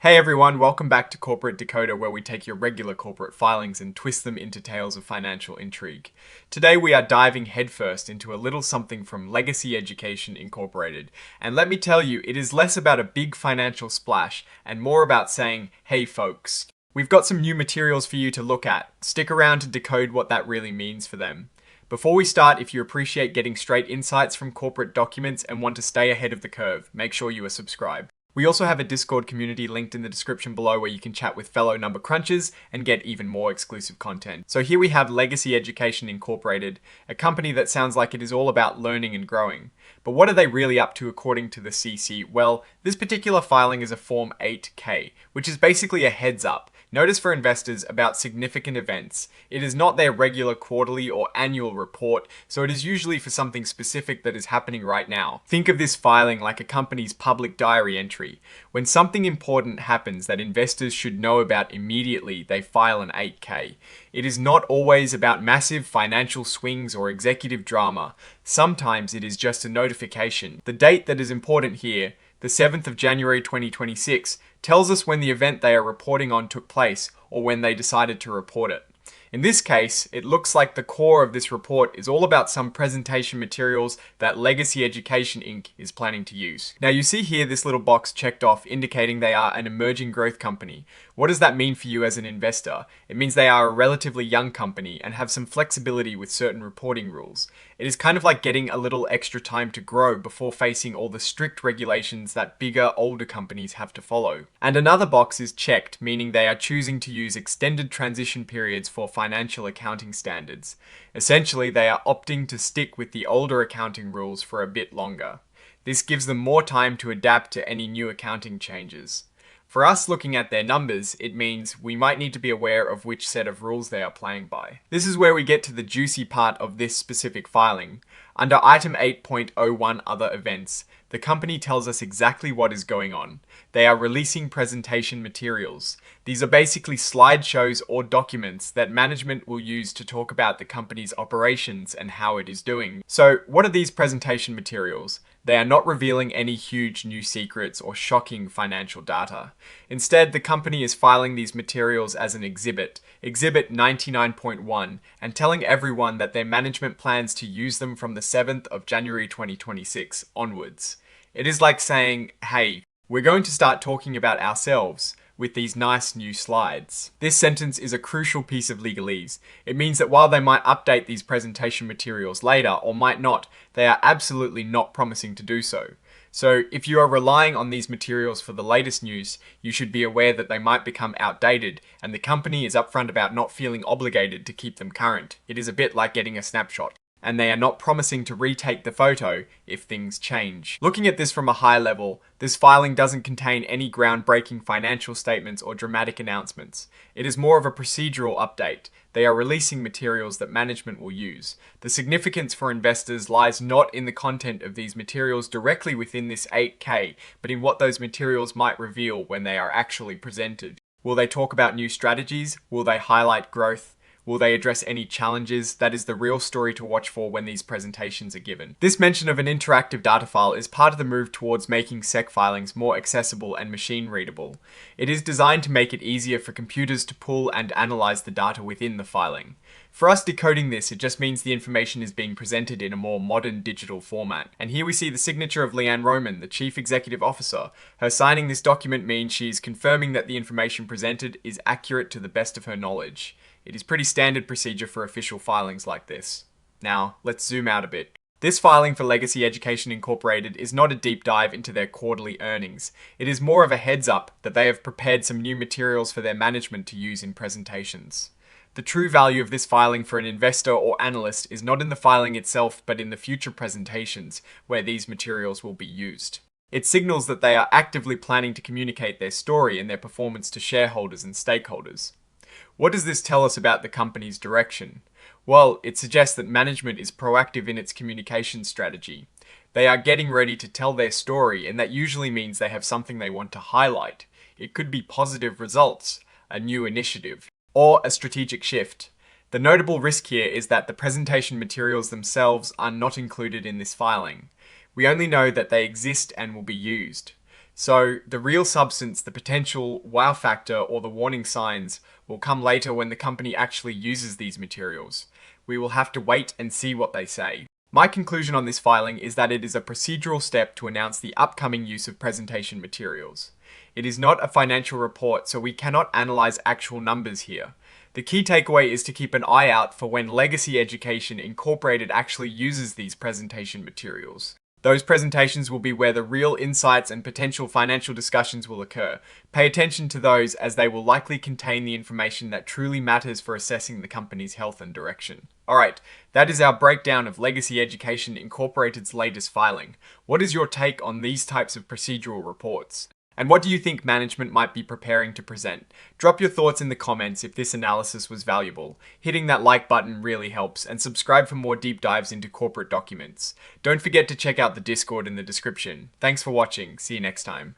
Hey everyone, welcome back to Corporate Decoder, where we take your regular corporate filings and twist them into tales of financial intrigue. Today we are diving headfirst into a little something from Legacy Education Incorporated. And let me tell you, it is less about a big financial splash and more about saying, hey folks. We've got some new materials for you to look at. Stick around to decode what that really means for them. Before we start, if you appreciate getting straight insights from corporate documents and want to stay ahead of the curve, make sure you are subscribed. We also have a Discord community linked in the description below where you can chat with fellow number crunchers and get even more exclusive content. So here we have Legacy Education Incorporated, a company that sounds like it is all about learning and growing. But what are they really up to according to the CC? Well, this particular filing is a Form 8K, which is basically a heads up. Notice for investors about significant events. It is not their regular quarterly or annual report, so it is usually for something specific that is happening right now. Think of this filing like a company's public diary entry. When something important happens that investors should know about immediately, they file an 8K. It is not always about massive financial swings or executive drama. Sometimes it is just a notification. The date that is important here, the 7th of January 2026, tells us when the event they are reporting on took place or when they decided to report it. In this case, it looks like the core of this report is all about some presentation materials that Legacy Education Inc. is planning to use. Now you see here this little box checked off indicating they are an emerging growth company. What does that mean for you as an investor? It means they are a relatively young company and have some flexibility with certain reporting rules. It is kind of like getting a little extra time to grow before facing all the strict regulations that bigger, older companies have to follow. And another box is checked, meaning they are choosing to use extended transition periods for financial accounting standards. Essentially, they are opting to stick with the older accounting rules for a bit longer. This gives them more time to adapt to any new accounting changes. For us looking at their numbers, it means we might need to be aware of which set of rules they are playing by. This is where we get to the juicy part of this specific filing. Under item 8.01 other events, the company tells us exactly what is going on. They are releasing presentation materials. These are basically slideshows or documents that management will use to talk about the company's operations and how it is doing. So, what are these presentation materials? They are not revealing any huge new secrets or shocking financial data. Instead, the company is filing these materials as an exhibit, Exhibit 99.1, and telling everyone that their management plans to use them from the 7th of January 2026 onwards. It is like saying, hey, we're going to start talking about ourselves with these nice new slides. This sentence is a crucial piece of legalese. It means that while they might update these presentation materials later or might not, they are absolutely not promising to do so. So if you are relying on these materials for the latest news, you should be aware that they might become outdated, and the company is upfront about not feeling obligated to keep them current. It is a bit like getting a snapshot. And they are not promising to retake the photo if things change. Looking at this from a high level, this filing doesn't contain any groundbreaking financial statements or dramatic announcements. It is more of a procedural update. They are releasing materials that management will use. The significance for investors lies not in the content of these materials directly within this 8K, but in what those materials might reveal when they are actually presented. Will they talk about new strategies? Will they highlight growth? Will they address any challenges? That is the real story to watch for when these presentations are given. This mention of an interactive data file is part of the move towards making SEC filings more accessible and machine readable. It is designed to make it easier for computers to pull and analyze the data within the filing. For us decoding this, it just means the information is being presented in a more modern digital format. And here we see the signature of Leanne Roman, the Chief Executive Officer. Her signing this document means she is confirming that the information presented is accurate to the best of her knowledge. It is pretty standard procedure for official filings like this. Now, let's zoom out a bit. This filing for Legacy Education Incorporated is not a deep dive into their quarterly earnings. It is more of a heads up that they have prepared some new materials for their management to use in presentations. The true value of this filing for an investor or analyst is not in the filing itself, but in the future presentations where these materials will be used. It signals that they are actively planning to communicate their story and their performance to shareholders and stakeholders. What does this tell us about the company's direction? Well, it suggests that management is proactive in its communication strategy. They are getting ready to tell their story, and that usually means they have something they want to highlight. It could be positive results, a new initiative, or a strategic shift. The notable risk here is that the presentation materials themselves are not included in this filing. We only know that they exist and will be used. So the real substance, the potential wow factor, or the warning signs will come later when the company actually uses these materials. We will have to wait and see what they say. My conclusion on this filing is that it is a procedural step to announce the upcoming use of presentation materials. It is not a financial report, so we cannot analyze actual numbers here. The key takeaway is to keep an eye out for when Legacy Education Incorporated actually uses these presentation materials. Those presentations will be where the real insights and potential financial discussions will occur. Pay attention to those as they will likely contain the information that truly matters for assessing the company's health and direction. Alright, that is our breakdown of Legacy Education Incorporated's latest filing. What is your take on these types of procedural reports? And what do you think management might be preparing to present? Drop your thoughts in the comments if this analysis was valuable. Hitting that like button really helps, and subscribe for more deep dives into corporate documents. Don't forget to check out the Discord in the description. Thanks for watching. See you next time.